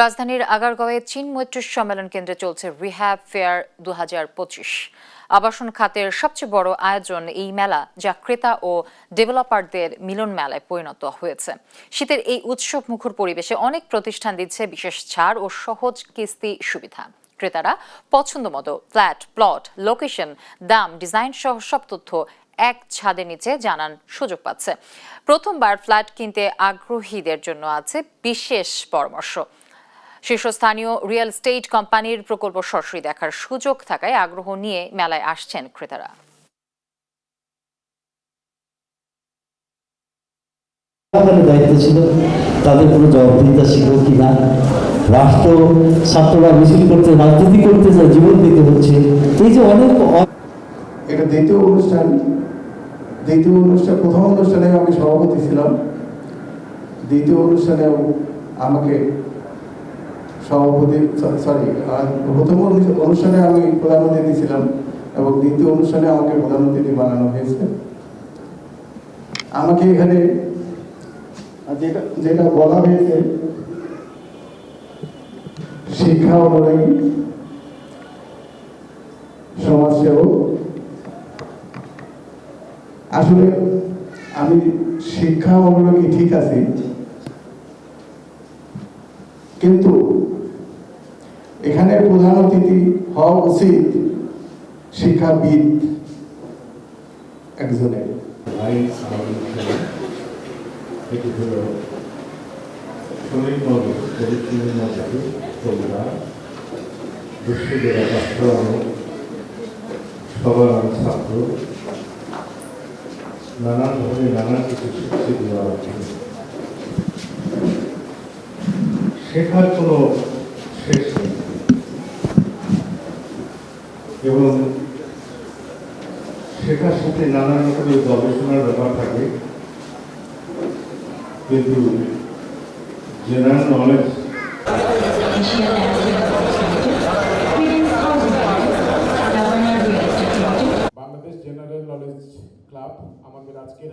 রাজধানীর আগারগাঁওয়ে চীন মৈত্রী সম্মেলন কেন্দ্রে চলছে রিহ্যাব ফেয়ার 2025। আবাসন খাতের সবচেয়ে বড় আয়োজন এই মেলা, যা ক্রেতা ও ডেভেলপারদের মিলন মেলায় পরিণত হয়েছে। শীতের এই উৎসব মুখর পরিবেশে অনেক প্রতিষ্ঠান দিচ্ছে বিশেষ ছাড় ও সহজ কিস্তি সুবিধা। ক্রেতারা পছন্দ মতো ফ্ল্যাট, প্লট, লোকেশন, দাম, ডিজাইন সহ সব তথ্য এক ছাদের নিচে জানার সুযোগ পাচ্ছে। প্রথমবার ফ্ল্যাট কিনতে আগ্রহীদের জন্য আছে বিশেষ পরামর্শ। শীর্ষস্থানীয় রিয়েল এস্টেট কোম্পানির প্রকল্প সরাসরি দেখার সুযোগ থাকায় আগ্রহ নিয়ে মেলায় আসছেন ক্রেতারা। দায়িত্ব ছিল তাদের কোনো জবাবদিহিতা শিখব কিনা। রাষ্ট্র ছাত্ররা মিছিল করতে, রাজনীতি করতে যায়, জীবন দিতে হচ্ছে। এই যে অনেক এটা দ্বিতীয় অনুষ্ঠান। প্রথম অনুষ্ঠানে আমি সভাপতি ছিলাম, দ্বিতীয় অনুষ্ঠানেও আমাকে প্রথম অনুষ্ঠানে আমি প্রধান অতিথি ছিলাম এবং দ্বিতীয় অনুষ্ঠানে আমাকে প্রধান অতিথি বানানো হয়েছে। আমাকে এখানে যেটা বলা হয়েছে, শিক্ষা অনুরাগী, সমাজসেবক। আসলে আমি শিক্ষা অনুরাগী ঠিক আছি, কিন্তু এখানে প্রধান অতিথি হওয়া উচিত শিক্ষাবিদ একজনের। ছাত্র নানান ধরনের নানান কিছু শিক্ষা দেওয়া হচ্ছে। শেখার কোনো শেষ নেই এবং শেখার সাথে নানান রকমের গবেষণার ব্যাপার থাকে, কিন্তু general knowledge Bangladesh general knowledge club আমাদের আজকের